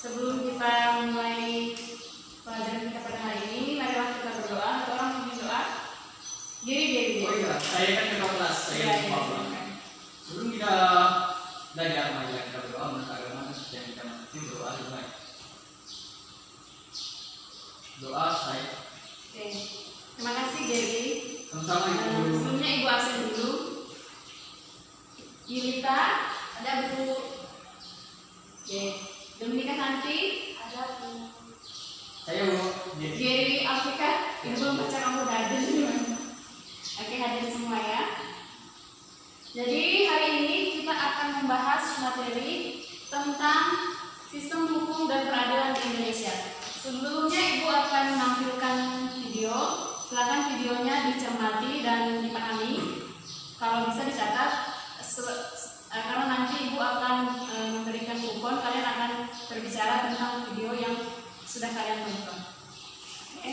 Sebelum kita mulai pelajaran kita pada hari ini, marilah kita berdoa. Atau orang mau berdoa? Giri. Oh iya, saya kan kakak kelas, saya lupa pulang. Sebelum kita belajar, marilah kita berdoa menurut agama yang kita mengerti berdoa dulu. Doa saya. Oke, terima kasih Giri. Sama-sama Ibu. Sebelumnya Ibu absen dulu. Yulita, ada Bu. Oke, Dominika Santi, ada Bu. Saya Bu. Giri Afrika, Ibu belum baca kamu udah ada gimana? Oke, hadir semua ya. Jadi hari ini kita akan membahas materi tentang sistem hukum dan peradilan di Indonesia. Sebelumnya Ibu akan menampilkan video. Silakan videonya dicermati dan dipahami. Kalau bisa dicatat, karena nanti Ibu akan memberikan kupon, kalian akan berbicara tentang video yang sudah kalian tonton. Oke.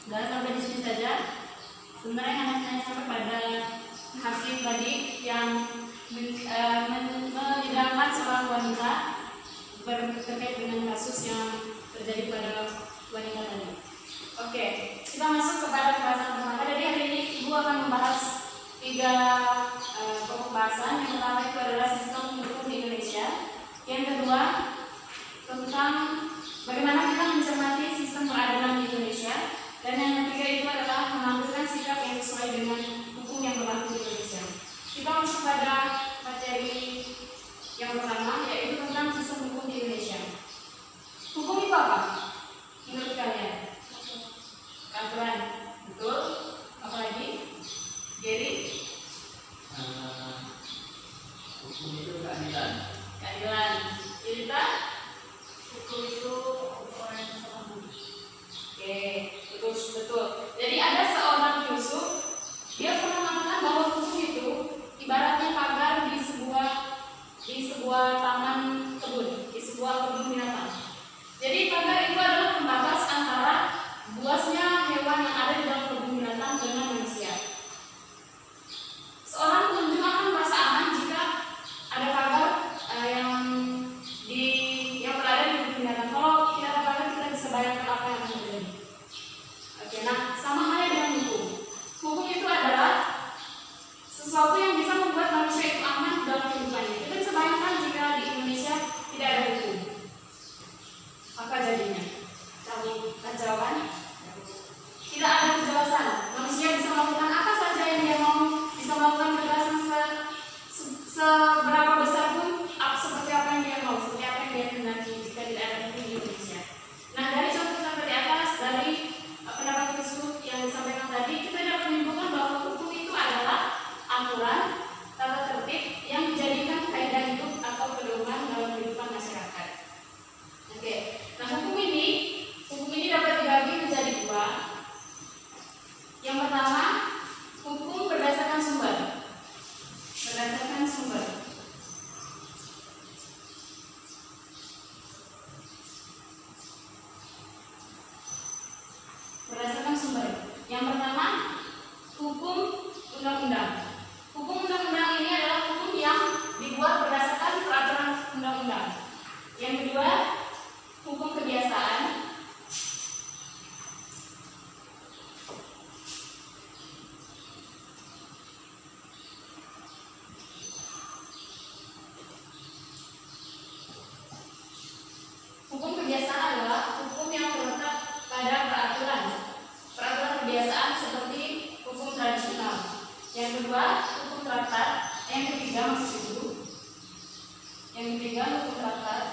Dan sampai di sini saja. Sebenarnya hanya sampai pada hakim tadi yang menyidangkan seorang wanita terkait dengan kasus yang terjadi pada wanita tadi. Oke, kita masuk kepada pembahasan pertama. Jadi hari ini Ibu akan membahas 3 pokok bahasan. Yang pertama itu adalah sistem hukum di Indonesia. Yang kedua tentang bagaimana kita mencermati sistem peradilan di Indonesia. Dan yang ketiga itu adalah mengambilkan sikap yang sesuai dengan hukum yang berlaku di Indonesia. Kita masuk pada materi yang pertama, yaitu tentang sistem hukum di Indonesia. Hukum itu apa menurut kalian? Peraturan, betul? Apalagi? Gary? Hukum itu keadilan. keadilan. Kita hukum itu orang yang salah. Oke, betul betul. Jadi ada seorang filsuf, dia pernah mengatakan bahwa hukum itu ibaratnya pagar di sebuah taman kebun, di sebuah kebun binatang. Jadi pagar itu adalah pembatas antara luasnya hewan yang ada di dalam kebun binatang dengan manusia. Seorang pengunjung akan merasa aman jika ada pagar yang berada di kebun binatang. Kalau tidak ada pagar, kita bisa bayangkan apa yang akan terjadi. Oke, nah sama halnya dengan hukum. Hukum itu adalah sesuatu yang bisa membuat manusia itu aman dalam kehidupannya. Kita bisa bayangkan jika di Indonesia tidak ada hukum, apa jadinya? Kacauan, tidak ada kejelasan. Manusia bisa melakukan apa saja yang dia mau, bisa melakukan kekerasan seberapa besar pun, seperti apa yang dia mau, seperti apa yang dia kehendaki jika tidak ada hukum di Indonesia. Nah, dari contoh-contoh di atas, dari pendapat filsuf yang disampaikan tadi, kita dapat menyimpulkan bahwa hukum itu adalah aturan, tata tertib yang dijadikan kaidah hidup atau pedoman dalam kehidupan masyarakat. Oke, nah hukum ini dapat dibagi menjadi dua. Yang pertama, hukum berdasarkan sumber. Berdasarkan sumber. Berdasarkan sumber. Yang pertama, hukum undang-undang. Hukum undang-undang ini adalah hukum yang dibuat berdasarkan peraturan undang-undang. Yang kedua, hukum kebiasaan. Hukum kebiasaan adalah hukum yang terletak pada peraturan kebiasaan seperti hukum tradisional. Yang kedua, hukum traktat. Yang ketiga, hukum traktat.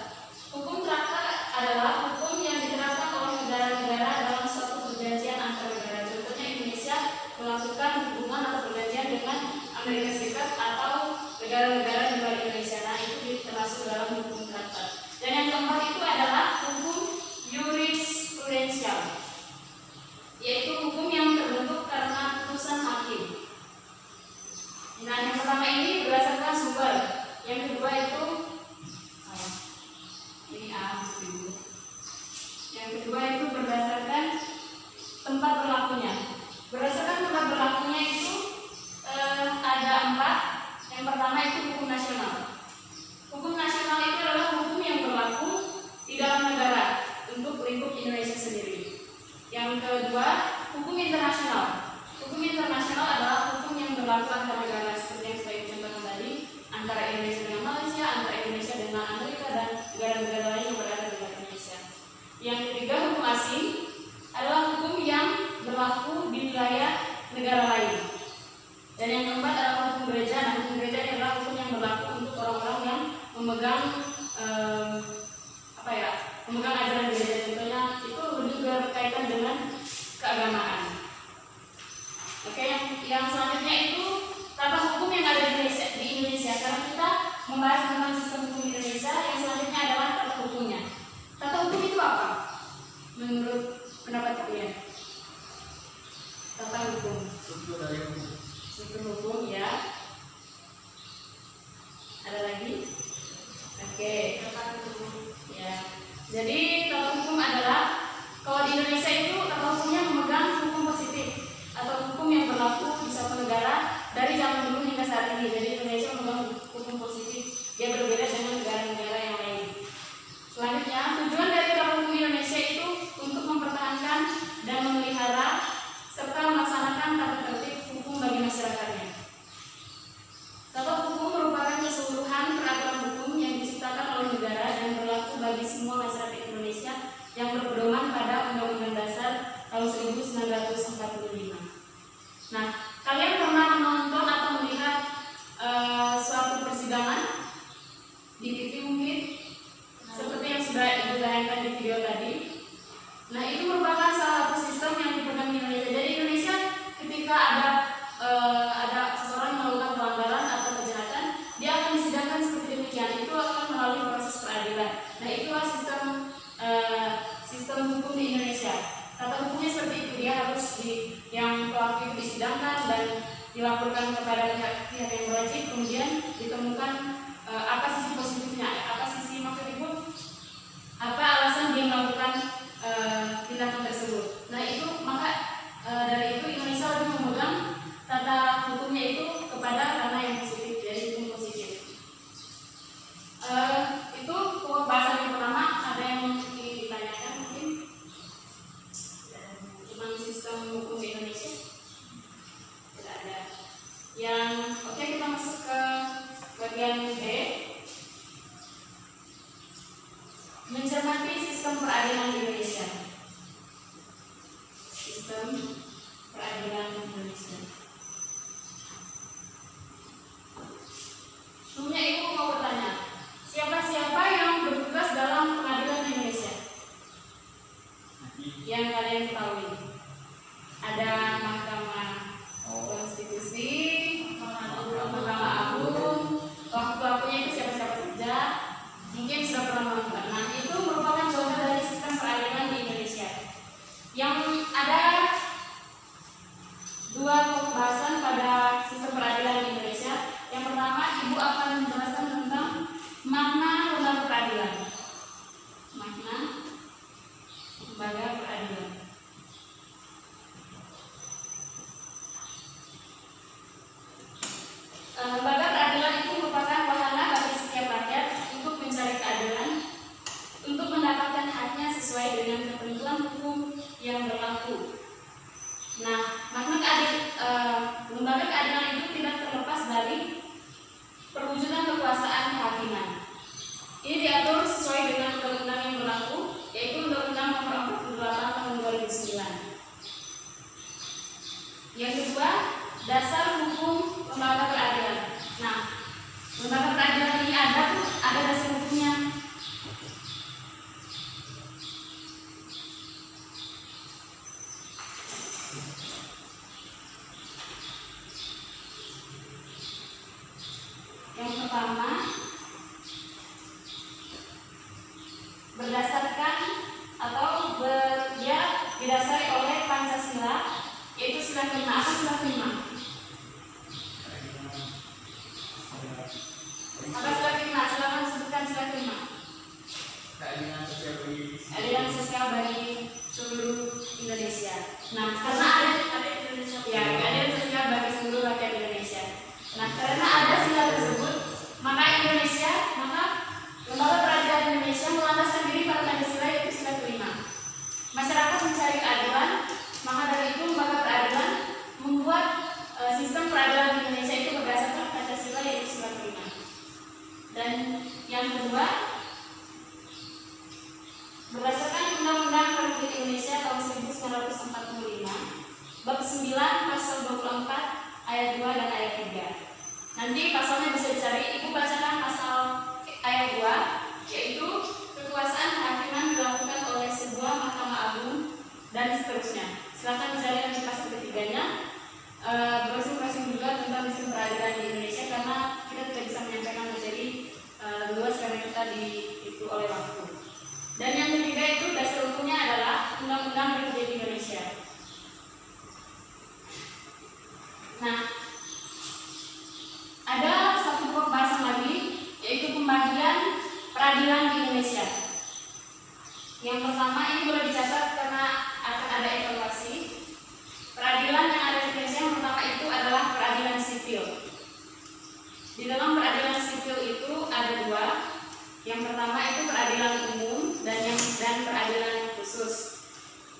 Hukum traktat adalah hukum yang diterapkan oleh negara-negara dalam suatu perjanjian antar negara. Contohnya Indonesia melakukan hubungan atau perjanjian dengan Amerika Serikat atau negara-negara di luar Indonesia. Nah, itu termasuk dalam hukum traktat. Dan yang keempat itu adalah hukum jurisprudensial, yaitu hukum yang terbentuk karena putusan hakim. Nah, yang pertama ini berdasarkan sumber. Yang kedua itu Yang kedua itu berdasarkan tempat berlakunya. Berdasarkan tempat berlakunya itu ada 4. Yang pertama itu hukum nasional. Hukum nasional itu adalah hukum yang berlaku di dalam negara untuk lingkup Indonesia sendiri. Yang kedua, hukum internasional. Hukum internasional adalah hukum yang berlaku antar negara seperti yang saya contohkan tadi, antara Indonesia dengan Malaysia, antara Indonesia dengan Amerika dan negara-negara lain yang berada di luar Indonesia. Yang ketiga, hukum asing adalah hukum yang berlaku di wilayah negara lain. Dan yang keempat adalah hukum gereja. Nah, hukum gereja adalah hukum yang berlaku untuk orang-orang yang memegang memegang ajaran gereja. Contohnya itu juga berkaitan dengan keagamaan. Oke, yang selanjutnya itu tata hukum yang ada di Indonesia. Karena kita membahas tentang sistem hukum di Indonesia, yang selanjutnya adalah tata hukumnya. Tata hukum itu apa? Menurut pendapat kalian? Tata hukum. Struktur dari hukum. Struktur hukum, ya. Ada lagi? Oke, tata hukum. Ya. Jadi tata hukum adalah, kalau di Indonesia itu tata hukumnya memegang hukum positif atau hukum yang berlaku di suatu negara dari zaman dulu hingga saat ini. Jadi Indonesia memegang hukum positif, dia berbeda dengan negara-negara yang lain. Selanjutnya, tujuan dari tata hukum Indonesia itu untuk mempertahankan dan memelihara serta melaksanakan tata tertib hukum bagi masyarakatnya. Tata hukum merupakan keseluruhan peraturan hukum yang diciptakan oleh negara dan berlaku bagi semua masyarakat Indonesia yang berpedoman pada Undang-Undang Dasar tahun 1945. Nah, kalian pernah menonton atau melihat suatu persidangan di TV mungkin? Seperti yang sudah ditayangkan di video tadi. Nah, itu merupakan salah satu sistem yang dipegang di Indonesia. Jadi Indonesia ketika ada seseorang melakukan pelanggaran atau kejahatan, dia akan disidangkan seperti demikian. Itu akan melaporkan kepada pihak yang berwajib, kemudian ditemukan apa sisi positifnya, apa sisi maksud ibu, apa alasan dia melakukan tindakan tersebut. Nah itu maka dari itu Indonesia lebih memegang tata hukumnya itu kepada ranah yang positif, jadi hukum positif. Itu pokok bahasan yang pertama. Ada yang ingin ditanyakan mungkin tentang sistem hukum di Indonesia? Tidak ada. Yang oke, kita masuk ke bagian B. Mencermati sistem peradilan di Indonesia. Sistem peradilan di Indonesia. Sebelumnya ibu mau bertanya, siapa-siapa yang bertugas dalam pengadilan di Indonesia? Yang kalian ketahui? Ada Mahkamah Konstitusi, Mahkamah Agung, pelaku-pelakunya itu siapa-siapa saja? Mungkin sudah pernah nonton. Nah, itu merupakan contoh dari sistem peradilan di Indonesia. Yang ada dua pembahasan pada sistem peradilan di Indonesia. Yang pertama, ibu akan menjelaskan tentang makna lembaga peradilan. Makna lembaga peradilan. Lembaga peradilan itu merupakan wahana bagi setiap rakyat untuk mencari keadilan, untuk mendapatkan haknya sesuai dengan ketentuan hukum yang berlaku. Nah, makna lembaga keadilan itu tidak terlepas dari perwujudan kekuasaan kehakiman. Ini diatur sesuai dengan undang-undang yang berlaku, yaitu Undang-Undang Nomor 48 Tahun 2009. Yang kedua, dasar hukum lembaga peradilan. Nah, lembaga peradilan ini ada dasar hukumnya. Yang pertama, berdasarkan atau dia didasari oleh Pancasila, yaitu sila kelima. Apa sila kelima? Apa sila kelima? Silakan sebutkan sila kelima. Keadilan sosial bagi seluruh Indonesia. Nah, karena ada keadilan sosial bagi seluruh rakyat Indonesia. Nah, karena ada sila tersebut, maka lembaga peradilan Indonesia melandaskan diri pada Pancasila, yaitu sila kelima. Masyarakat mencari keadilan, maka dari itu lembaga peradilan membuat sistem peradilan di Indonesia itu berdasarkan Pancasila, yaitu sila kelima. Dan yang kedua, berdasarkan Undang-Undang Republik Indonesia tahun 1945, bab 9 pasal 24 ayat 2 dan ayat 3. Nanti pasalnya bisa dicari, ibu bacakan pasal ayat 2, yaitu kekuasaan kehakiman dilakukan oleh sebuah Mahkamah Agung dan seterusnya. Silakan dicari di pasal ketiganya. Browsing juga tentang sistem peradilan di Indonesia, karena kita tidak bisa menyampaikan materi luas karena kita itu oleh waktu. Dan yang ketiga itu dasar hukumnya adalah Undang-Undang Republik Indonesia. Nah, ada satu pembahasan lagi, yaitu pembagian peradilan di Indonesia. Yang pertama, ini boleh dicatat karena akan ada evaluasi. Peradilan yang ada di Indonesia yang pertama itu adalah peradilan sipil. Di dalam peradilan sipil itu ada dua. Yang pertama itu peradilan umum dan peradilan khusus.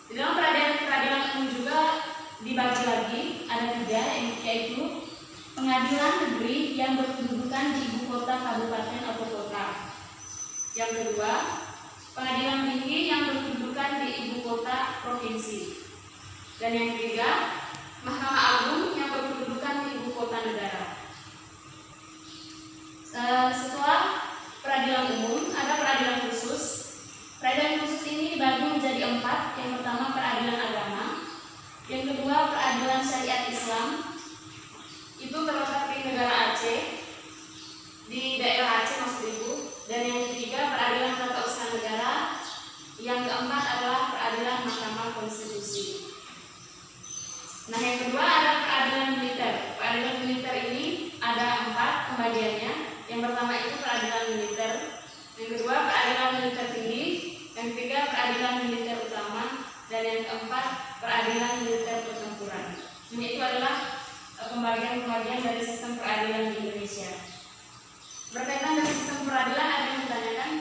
Di dalam peradilan umum juga dibagi lagi, ada tiga, yaitu pengadilan negeri yang berkedudukan di ibu kota kabupaten atau kota. Yang kedua, pengadilan tinggi yang berkedudukan di ibu kota provinsi. Dan yang ketiga, Mahkamah Agung yang berkedudukan di ibu kota negara. Setelah peradilan umum, ada peradilan khusus. Peradilan khusus ini dibagi menjadi 4. Yang pertama, peradilan agama. Yang kedua, peradilan syariat Islam. Itu terletak di negara Aceh, di daerah Aceh maksud ibu. Dan yang ketiga, peradilan tata usaha negara. Yang keempat adalah peradilan Mahkamah Konstitusi. Nah, yang kedua ada peradilan militer. Peradilan pembagian dari sistem peradilan di Indonesia. Berkaitan dengan sistem peradilan, ada yang ditanyakan?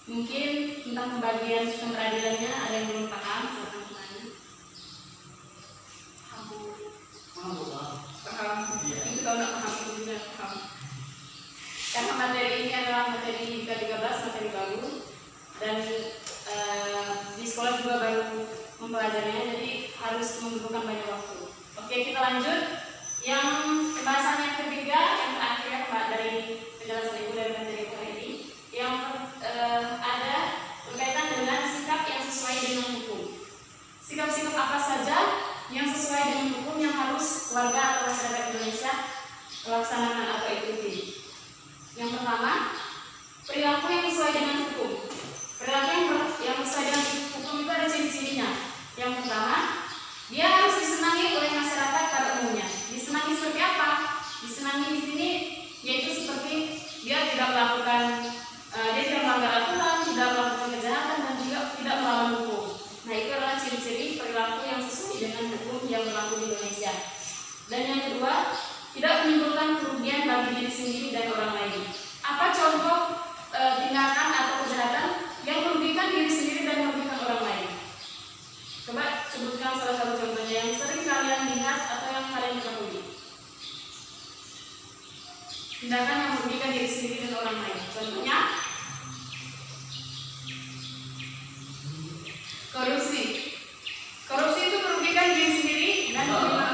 Mungkin tentang pembagian sistem peradilannya ada yang belum paham? Silakan bertanya. Paham? Itu kalau nggak paham itu juga paham. Karena materi ini adalah materi K13, materi baru, dan di sekolah juga baru mempelajarinya, jadi harus membutuhkan banyak waktu. Oke, kita lanjut. Yang pembahasan yang ketiga, yang terakhir dari penjelasan Ibu dari materi hari ini, yang ada berkaitan dengan sikap yang sesuai dengan hukum. Sikap-sikap apa saja yang sesuai dengan hukum yang harus warga atau masyarakat Indonesia laksanakan atau ikuti. Yang pertama, perilaku yang sesuai dengan hukum. Perilaku yang sesuai dengan hukum itu ada ciri-cirinya. Yang pertama, dia harus disenangi oleh masyarakat pada umumnya. Disenangi seperti apa? Disenangi di sini yaitu seperti dia tidak melakukan, dia tidak melanggar aturan, tidak melakukan kejahatan, dan juga tidak melawan hukum. Nah, itu adalah ciri-ciri perilaku yang sesuai dengan hukum yang berlaku di Indonesia. Dan yang kedua, tidak menimbulkan kerugian bagi diri sendiri dan orang lain. Apa contoh tindakan atau kejahatan yang merugikan diri sendiri dan merugikan orang lain? Coba sebutkan salah satu contohnya yang sering kalian lihat atau yang kalian ketahui. Tindakan yang merugikan diri sendiri dan orang lain. Contohnya, korupsi. Korupsi itu merugikan diri sendiri dan merugikan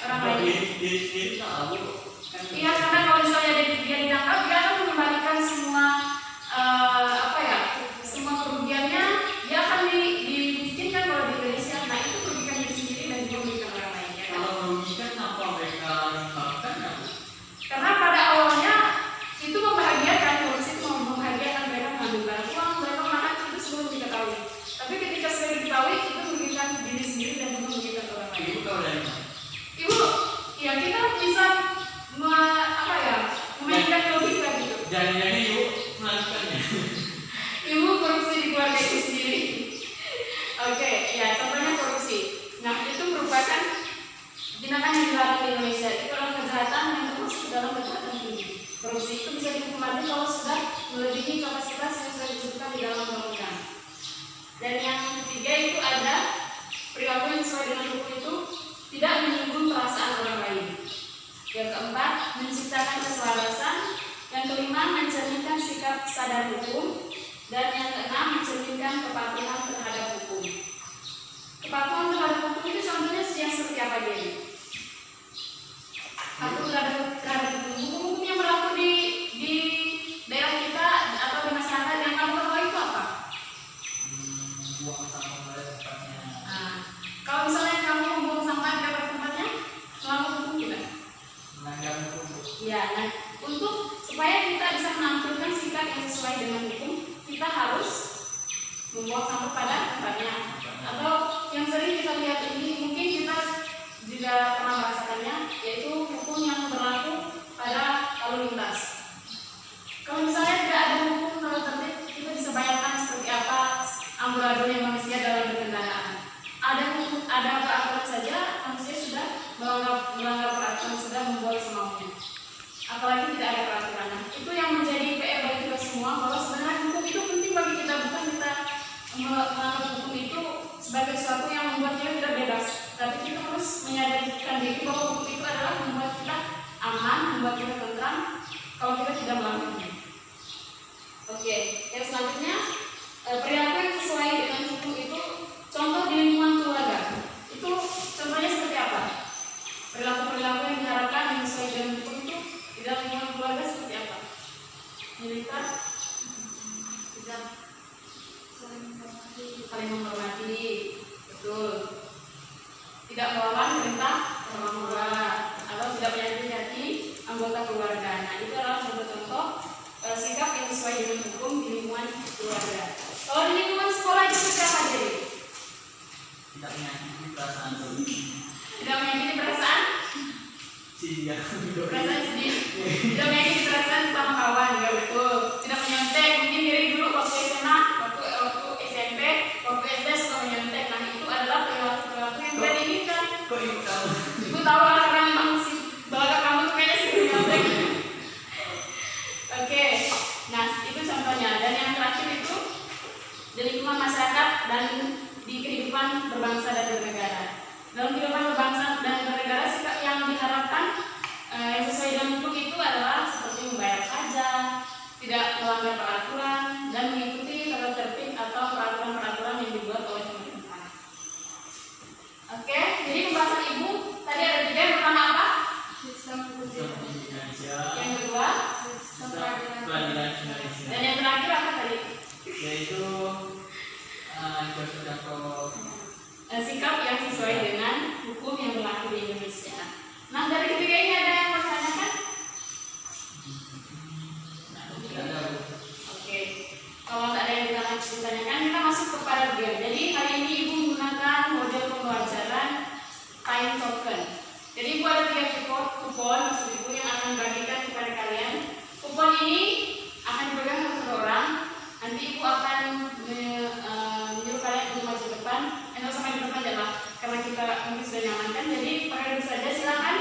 orang lain. Diri sendiri tahu. Iya, karena kalau misalnya dia ditangkap, dia akan mengembalikan semua semua kerugiannya. Dia akan dimiskinkan kalau di Indonesia. Nah, itu merugikan diri sendiri dan juga merugikan orang lain. Ya, kan? Kalau merugikan, apa mereka melakukan? Karena pada awalnya itu membahagiakan, korupsi itu membahagiakan mereka mengambil barang uang, mereka makan, itu semua diketahui. Tapi ketika sudah diketahui, itu merugikan diri sendiri dan juga merugikan orang lain. Ibu tahu dari mana? Ibu, ya kita bisa memainkan logika gitu. Jangan-jangan ibu melakukannya. Ibu korupsi di keluarga itu sendiri. Oke, ya contohnya korupsi. Nah, itu merupakan tindakan yang dilarang di Indonesia. Itu adalah kejahatan yang termasuk dalam kejahatan tinggi. Korupsi itu bisa dihukum mati kalau sudah melebihi kapasitas yang sudah ditentukan di dalam undang-undang. Dan yang ketiga itu ada perilaku yang sesuai dengan hukum itu tidak menyinggung perasaan orang lain. Yang keempat, menciptakan keselarasan. Yang kelima, mencerminkan sikap sadar hukum. Dan yang keenam, mencerminkan kepatuhan terhadap hukum. Kepatuhan terhadap hukum itu contohnya yang seperti apa jadi? Patuh terhadap hukum yang berlaku di daerah kita atau di masyarakat yang kamu ketahui itu apa? Buang sampah pada tempatnya. Nah, kalau misalnya kamu membuang sampah di tempatnya, melanggar hukum tidak? Melanggar hukum. Ya, nah untuk supaya kita bisa menampilkan sikap yang sesuai dengan hukum, kita harus membuang sampah pada tempatnya. Atau yang sering kita lihat ini, mungkin kita juga pernah merasakannya, yaitu hukum yang berlaku pada lalu lintas. Kalau misalnya tidak ada hukum lalu tertib, kita bisa bayangkan seperti apa amburadunya manusia dalam berkendaraan. Ada peraturan saja, manusia sudah melanggar peraturan, sudah membuat semaunya. Apalagi tidak ada peraturan. Itu yang menjadi PR bagi kita semua, bahwa sebenarnya hukum itu penting bagi kita, bukan kita menganggap hukum itu sebagai sesuatu yang membuat kita tidak bebas. Tapi kita harus menyadarkan diri bahwa hukum itu adalah membuat kita aman, membuat kita tentram kalau kita tidak melanggarnya. Oke, yang selanjutnya perilaku yang sesuai dengan hukum itu contoh di lingkungan keluarga. Itu contohnya seperti apa? Perilaku-perilaku yang diharapkan yang sesuai dengan hukum itu di dalam lingkungan keluarga seperti apa? Militer, tidak saling menghormati, betul. Tidak melawan perintah orang tua atau tidak menyakiti anggota keluarga. Nah, itu adalah contoh-contoh sikap yang sesuai dengan hukum di lingkungan keluarga. Kalau di lingkungan sekolah itu seperti apa jadi? Tidak menyakiti perasaan. Tidak menyakiti perasaan? Perasaan sedih. Tidak menyakiti perasaan sama kawan, ya betul. Tidak menyontek. Mungkin dari dulu waktu SMA, waktu SMP, waktu SD suka menyontek. Nah, itu adalah perilaku yang tidak diinginkan. Kok dan di kehidupan berbangsa dan bernegara. Dalam kehidupan berbangsa dan bernegara, sikap yang diharapkan yang sesuai dengan hukum itu adalah seperti membayar pajak, tidak melanggar peraturan, dan mengikuti tata tertib atau peraturan-peraturan yang dibuat oleh pemerintah. Oke, jadi pembahasan ibu tadi ada 3. Yang pertama apa? Sistem Indonesia. Yang kedua, Sistem peradilan Indonesia. dan yang terakhir apa tadi? Yaitu Sikap yang sesuai dengan hukum yang berlaku di Indonesia. Nah, dari ketiga ini ada yang mau ditanyakan? Oke, kalau tak ada yang ditanyakan, kita masuk ke paragraf. Jadi hari ini ibu menggunakan model pembelajaran time token. Jadi ibu ada 3 kupon maksud ibu yang akan bagikan kepada kalian. Kupon ini akan dipegang oleh 1 orang. Nanti ibu akan menyuruh kalian untuk maju ke depan. Enggak sampai di depan aja, karena kita mungkin sudah nyamankan. Jadi pakai dulu saja, silakan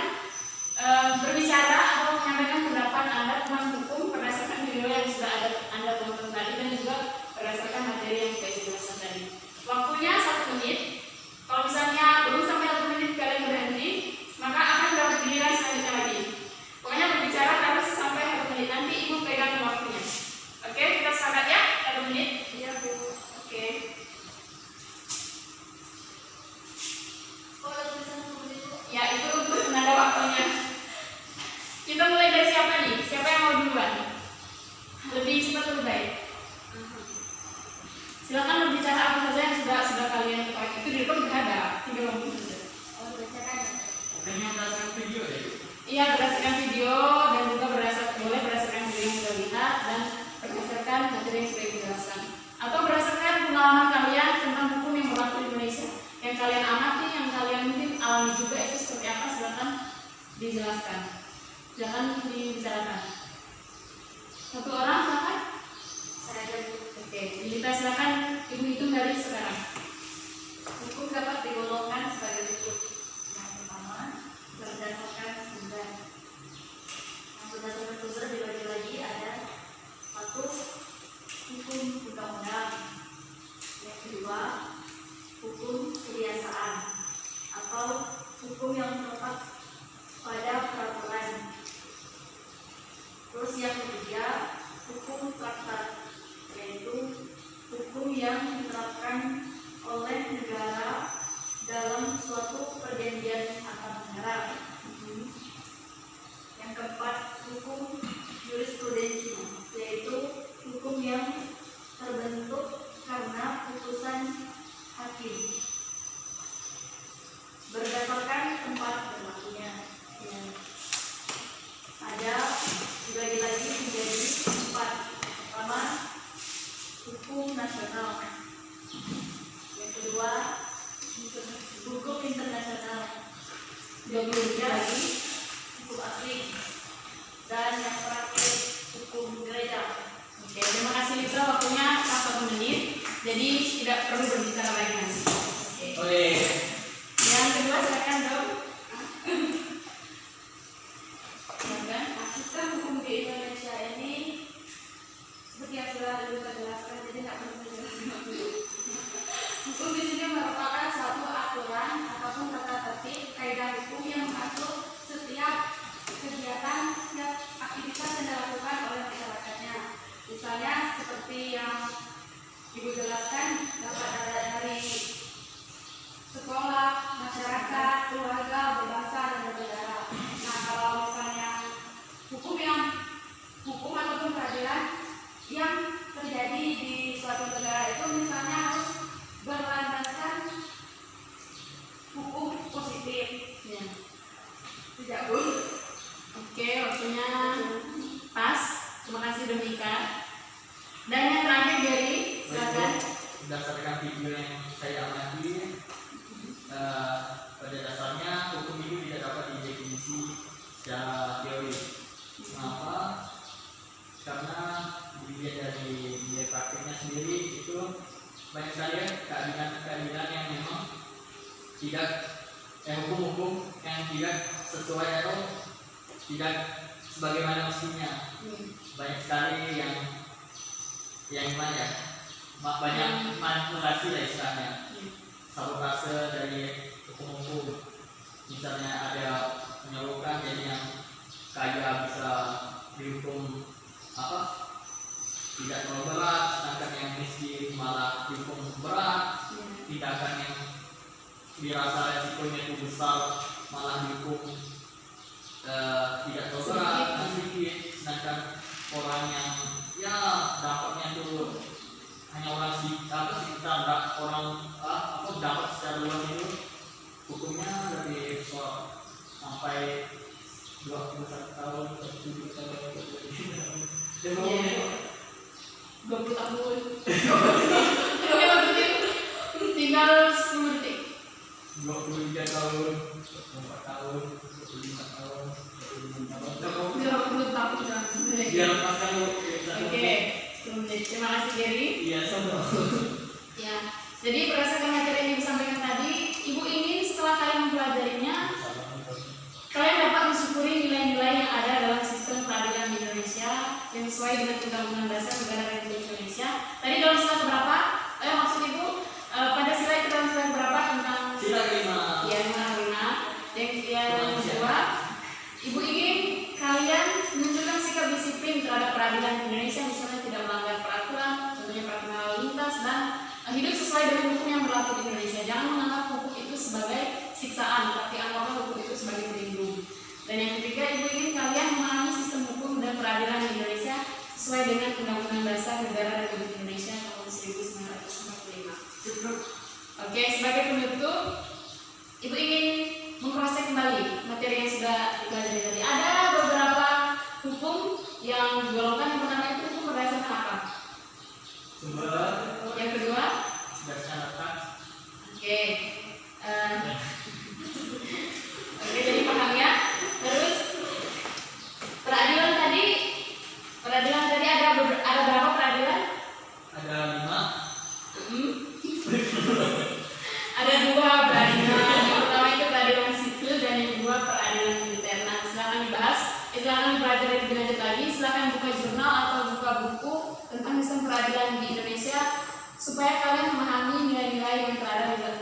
berbicara atau menyampaikan pendapat Anda tentang hukum berdasarkan video yang sudah ada Anda tonton tadi dan juga berdasarkan materi yang sudah dijelaskan tadi. Waktunya 1 menit. Kalau misalnya belum sampai 1 menit kalian berhenti, maka akan dapat giliran selanjutnya lagi. Pokoknya berbicara harus sampai 1 menit. Nanti ibu pegang waktunya. Oke, kita sepakat ya? 1 menit. Iya bu. Oke. Ya, itu untuk menanda waktunya. Kita mulai dari siapa nih? Siapa yang mau duluan? Lebih cepat lebih baik. Silakan berbicara apa saja yang sudah kalian ketahui. Itu di depan juga ada 3 lampu saja. Oh, berdasarkan video ya? Iya, berdasarkan video dan juga boleh berdasarkan video yang sudah lihat dan berdasarkan materi yang sudah dijelaskan. Atau berdasarkan pengalaman kalian tentang hukum yang berlaku di Indonesia. Yang kalian amati, yang kalian mungkin alami juga itu seperti apa, silakan dijelaskan. Jangan dibicarakan. 1 orang silakan. Saya dulu. Oke, jadi kita silakan ibu hitung dari sekarang. Hukum dapat digolongkan sebagai berikut. Yang pertama, berdasarkan sumber. Yang berdasarkan sumber dibagi lagi ada 1. Hukum undang-undang. Yang kedua, hukum kebiasaan atau hukum yang terletak pada peraturan. Terus yang ketiga, hukum traktat, yaitu hukum yang diterapkan oleh negara dalam suatu perjanjian antar negara. Yang keempat, hukum jurisprudensi, yaitu hukum yang terbentuk karena putusan hakim berdasarkan tempat berlakunya. Ya. Ada dibagi lagi menjadi 4. Pertama, hukum nasional. Yang kedua, hukum internasional. Yang ketiga lagi hukum asli. Dan yang terakhir hukum gereja. Oke, terima kasih Lisa, waktunya 1 menit. Jadi tidak perlu berbicara lagi nanti. Oke. Yang kedua silakan dong. Silakan. Sistem hukum di Indonesia ini seperti yang sudah kita jelaskan, jadi tidak perlu dijelaskan dulu. Hukum di sini merupakan suatu aturan ataupun tata tertib kaidah hukum yang mengatur setiap kegiatan, setiap aktivitas yang dilakukan oleh masyarakatnya. Misalnya seperti yang Ibu jelaskan, dapat ada dari sekolah, masyarakat, keluarga, berbangsa, dan bernegara. Nah, kalau misalnya hukum ataupun peradilan yang terjadi di suatu negara itu misalnya harus berlandaskan hukum positif. Ya. Tidak Bu? Oke, waktunya pas. Terima kasih Donika. Dan yang terakhir dari silakan. Berdasarkan video yang saya amati, pada dasarnya hukum itu tidak dapat didefinisi secara teori. Mengapa? Karena dilihat dari nilai praktiknya sendiri itu banyak sekali keadilan yang memang tidak hukum-hukum yang tidak sesuai atau tidak sebagaimana mestinya. Banyak sekali yang gimana ya, banyak manipulasi lah istilahnya. Sabotase dari hukum-hukum. Misalnya ada penyeluruhan jadi yang kaya bisa dihukum tidak terlalu berat, sedangkan yang miskin malah dihukum berat. Tindakan yang dirasa resikonya itu besar malah dihukum tidak terlalu berat, sedikit. Sedangkan orang yang ya dampaknya itu hanya orang sekitar orang dapat secara luas itu hukumnya lebih besar sampai 21 tahun, 7 tahun, 20 tahun. Oke, maksudnya tinggal 10 detik. 23 tahun, 24 tahun, 25 tahun, 26 tahun. 20 tahun jangan sebenarnya. Biar lepas kalau Oke, 10 menit. Terima kasih Gary. Iya, sama. Ya, jadi berdasarkan materi yang disampaikan tadi, Ibu ingin setelah kalian mempelajarinya, kalian dapat mensyukuri nilai-nilai yang ada dalam sistem peradilan di Indonesia yang sesuai dengan Undang-Undang Dasar Negara Republik Indonesia. Tadi dalam sila berapa? Maksud Ibu Pancasila itu dalam sila berapa tentang? Sila kelima. Ya, kelima. Yang kedua, Ibu ingin kalian menunjukkan sikap disiplin terhadap peradilan di Indonesia, misalnya tidak melanggar peraturan, contohnya peraturan lalu lintas, dan hidup sesuai dengan hukum yang berlaku di Indonesia. Jangan menganggap hukum itu sebagai siksaan, tapi anggaplah hukum itu sebagai pelindung. Dan yang ketiga, Ibu ingin kalian memahami sistem hukum dan peradilan di Indonesia sesuai dengan Undang-Undang Dasar Negara Republik Indonesia tahun 1945. Oke, sebagai penutup, Ibu ingin mengcross-check kembali materi yang sudah dipelajari tadi. Ada beberapa hukum yang digolongkan. Yang pertama itu hukum berdasarkan apa? Sumber. Yang kedua? Berdasarkan. Oke. Oke, jadi paham ya. Terus peradilan tadi ada berapa peradilan? Ada 5. Ada 2 peradilan. Yang pertama itu peradilan sipil dan yang kedua peradilan militer. Nah, silakan dibahas. Silakan dipelajari lebih lanjut lagi. Silakan buka jurnal atau buka buku tentang sistem peradilan di Indonesia supaya kalian memahami nilai-nilai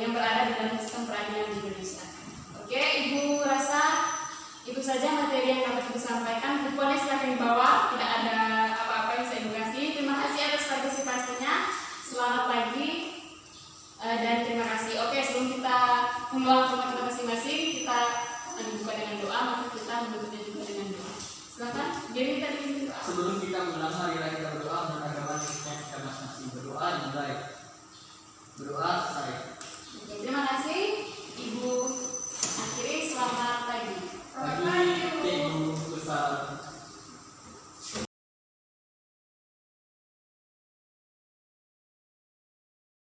yang berada di dalam sistem peradilan di Indonesia. Oke, Ibu rasa itu saja materi yang dapat disampaikan. Bukunya silakan dibawa.